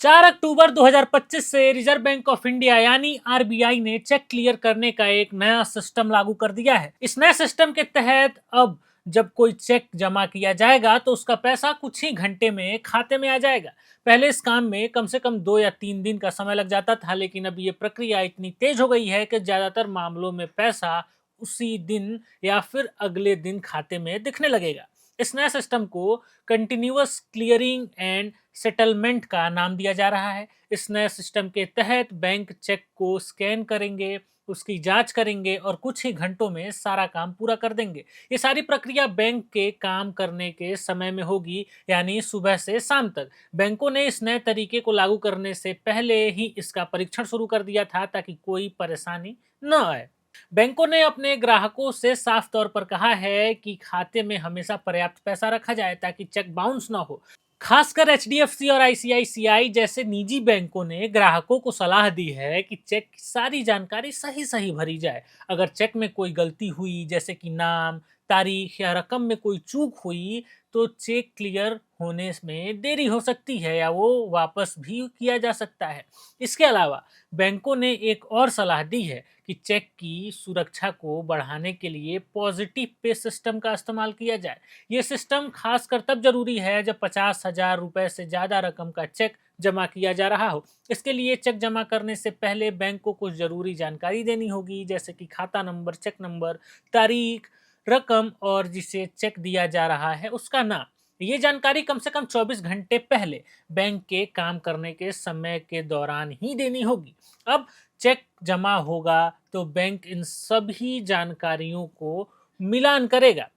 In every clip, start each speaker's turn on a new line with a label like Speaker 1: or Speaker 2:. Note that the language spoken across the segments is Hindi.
Speaker 1: 4 अक्टूबर 2025 से रिजर्व बैंक ऑफ इंडिया यानी आरबीआई ने चेक क्लियर करने का एक नया सिस्टम लागू कर दिया है। इस नए सिस्टम के तहत अब जब कोई चेक जमा किया जाएगा तो उसका पैसा कुछ ही घंटे में खाते में आ जाएगा। पहले इस काम में कम से कम 2 या 3 दिन का समय लग जाता था, लेकिन अब ये प्रक्रिया इतनी तेज हो गई है कि ज्यादातर मामलों में पैसा उसी दिन या फिर अगले दिन खाते में दिखने लगेगा। इस नए सिस्टम को कंटिन्यूअस क्लियरिंग एंड सेटलमेंट का नाम दिया जा रहा है। इस नए सिस्टम के तहत बैंक चेक को स्कैन करेंगे, उसकी जांच करेंगे और कुछ ही घंटों में सारा काम पूरा कर देंगे। ये सारी प्रक्रिया बैंक के काम करने के समय में होगी, यानी सुबह से शाम तक। बैंकों ने इस नए तरीके को लागू करने से पहले ही इसका परीक्षण शुरू कर दिया था ताकि कोई परेशानी न आए। बैंकों ने अपने ग्राहकों से साफ तौर पर कहा है कि खाते में हमेशा पर्याप्त पैसा रखा जाए ताकि चेक बाउंस ना हो। खासकर एचडीएफसी और आईसीआईसीआई जैसे निजी बैंकों ने ग्राहकों को सलाह दी है कि चेक की सारी जानकारी सही सही भरी जाए। अगर चेक में कोई गलती हुई, जैसे कि नाम, तारीख या रकम में कोई चूक हुई, तो चेक क्लियर होने में देरी हो सकती है या वो वापस भी किया जा सकता है। इसके अलावा बैंकों ने एक और सलाह दी है कि चेक की सुरक्षा को बढ़ाने के लिए पॉजिटिव पे सिस्टम का इस्तेमाल किया जाए। ये सिस्टम खासकर तब जरूरी है जब 50,000 रुपए से ज्यादा रकम का चेक जमा किया जा रहा हो। इसके लिए चेक जमा करने से पहले बैंक को कुछ जरूरी जानकारी देनी होगी, जैसे कि खाता नंबर, चेक नंबर, तारीख, रकम और जिसे चेक दिया जा रहा है उसका नाम। ये जानकारी कम से कम 24 घंटे पहले बैंक के काम करने के समय के दौरान ही देनी होगी। अब चेक जमा होगा तो बैंक इन सभी जानकारियों को मिलान करेगा।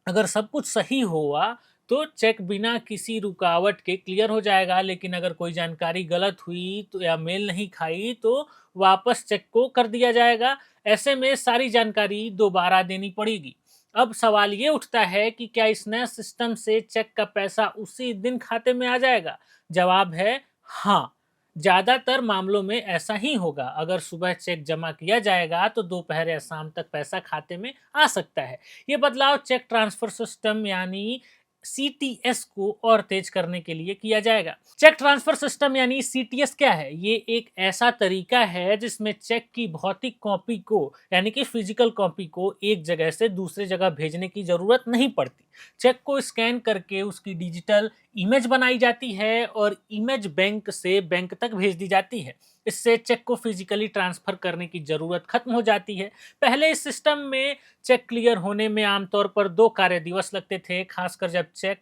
Speaker 1: अगर सब कुछ सही हुआ तो चेक बिना किसी रुकावट के क्लियर हो जाएगा, लेकिन अगर कोई जानकारी गलत हुई तो या मेल नहीं खाई तो वापस चेक को कर दिया जाएगा। ऐसे में सारी जानकारी दोबारा देनी पड़ेगी। अब सवाल ये उठता है कि क्या इस नए सिस्टम से चेक का पैसा उसी दिन खाते में आ जाएगा? जवाब है हाँ। ज्यादातर मामलों में ऐसा ही होगा। अगर सुबह चेक जमा किया जाएगा तो दोपहर या शाम तक पैसा खाते में आ सकता है। ये बदलाव चेक ट्रांसफर सिस्टम यानी सीटीएस को और तेज करने के लिए किया जाएगा। चेक ट्रांसफर सिस्टम यानी सीटीएस क्या है? ये एक ऐसा तरीका है जिसमें चेक की भौतिक कॉपी को यानी कि फिजिकल कॉपी को एक जगह से दूसरी जगह भेजने की जरूरत नहीं पड़ती। चेक को स्कैन करके उसकी डिजिटल इमेज बनाई जाती है और इमेज बैंक से बैंक तक भेज दी जाती है। इससे चेक को फिजिकली ट्रांसफर करने की जरूरत खत्म हो जाती है। पहले इस सिस्टम में चेक क्लियर होने में आमतौर पर 2 कार्य दिवस लगते थे, खासकर जब चेक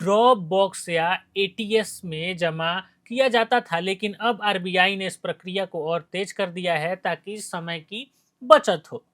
Speaker 1: ड्रॉप बॉक्स या एटीएस में जमा किया जाता था। लेकिन अब आरबीआई ने इस प्रक्रिया को और तेज कर दिया है ताकि समय की बचत हो।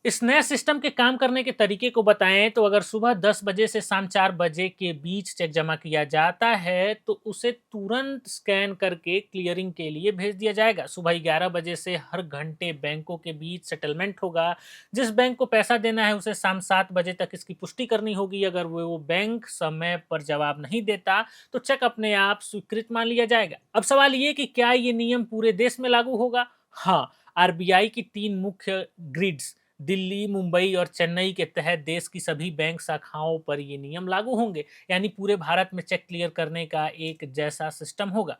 Speaker 1: इस नए सिस्टम के काम करने के तरीके को बताएं तो अगर सुबह 10 बजे से शाम 4 बजे के बीच चेक जमा किया जाता है तो उसे तुरंत स्कैन करके क्लियरिंग के लिए भेज दिया जाएगा। सुबह 11 बजे से हर घंटे बैंकों के बीच सेटलमेंट होगा। जिस बैंक को पैसा देना है उसे शाम 7 बजे तक इसकी पुष्टि करनी होगी। अगर वो बैंक समय पर जवाब नहीं देता तो चेक अपने आप स्वीकृत मान लिया जाएगा। अब सवाल ये कि क्या ये नियम पूरे देश में लागू होगा? हाँ, आरबीआई की 3 मुख्य ग्रिड्स दिल्ली, मुंबई और चेन्नई के तहत देश की सभी बैंक शाखाओं पर ये नियम लागू होंगे, यानी पूरे भारत में चेक क्लियर करने का एक जैसा सिस्टम होगा।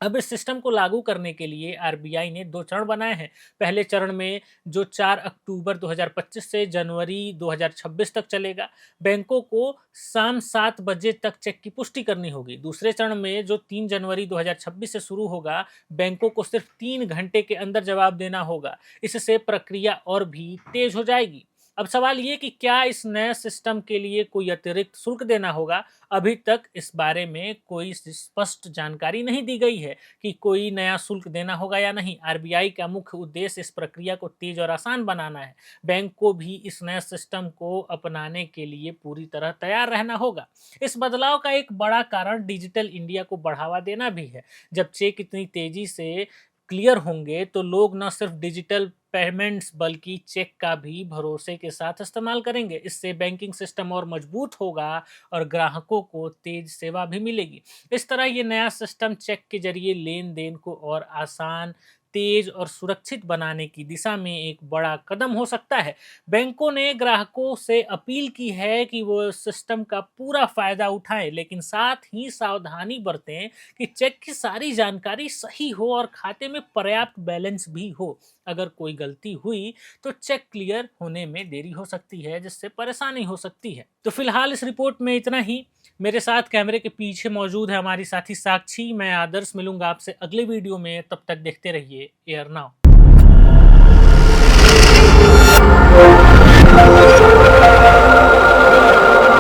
Speaker 1: अब इस सिस्टम को लागू करने के लिए आरबीआई ने 2 चरण बनाए हैं। पहले चरण में, जो 4 अक्टूबर 2025 से जनवरी 2026 तक चलेगा, बैंकों को शाम 7 बजे तक चेक की पुष्टि करनी होगी। दूसरे चरण में, जो 3 जनवरी 2026 से शुरू होगा, बैंकों को सिर्फ 3 घंटे के अंदर जवाब देना होगा। इससे प्रक्रिया और भी तेज हो जाएगी। अब सवाल ये कि क्या इस नए सिस्टम के लिए कोई अतिरिक्त शुल्क देना होगा? अभी तक इस बारे में कोई स्पष्ट जानकारी नहीं दी गई है कि कोई नया शुल्क देना होगा या नहीं। आरबीआई का मुख्य उद्देश्य इस प्रक्रिया को तेज और आसान बनाना है। बैंक को भी इस नए सिस्टम को अपनाने के लिए पूरी तरह तैयार रहना होगा। इस बदलाव का एक बड़ा कारण डिजिटल इंडिया को बढ़ावा देना भी है। जब चेक इतनी तेजी से क्लियर होंगे तो लोग न सिर्फ डिजिटल पेमेंट्स बल्कि चेक का भी भरोसे के साथ इस्तेमाल करेंगे। इससे बैंकिंग सिस्टम और मजबूत होगा और ग्राहकों को तेज सेवा भी मिलेगी। इस तरह ये नया सिस्टम चेक के जरिए लेन देन को और आसान, तेज और सुरक्षित बनाने की दिशा में एक बड़ा कदम हो सकता है। बैंकों ने ग्राहकों से अपील की है कि वो इस सिस्टम का पूरा फायदा उठाएं, लेकिन साथ ही सावधानी बरतें कि चेक की सारी जानकारी सही हो और खाते में पर्याप्त बैलेंस भी हो। अगर कोई गलती हुई तो चेक क्लियर होने में देरी हो सकती है, जिससे परेशानी हो सकती है। तो फिलहाल इस रिपोर्ट में इतना ही। मेरे साथ कैमरे के पीछे मौजूद है हमारी साथी साक्षी। मैं आदर्श मिलूंगा आपसे अगले वीडियो में। तब तक देखते रहिए एयर नाउ।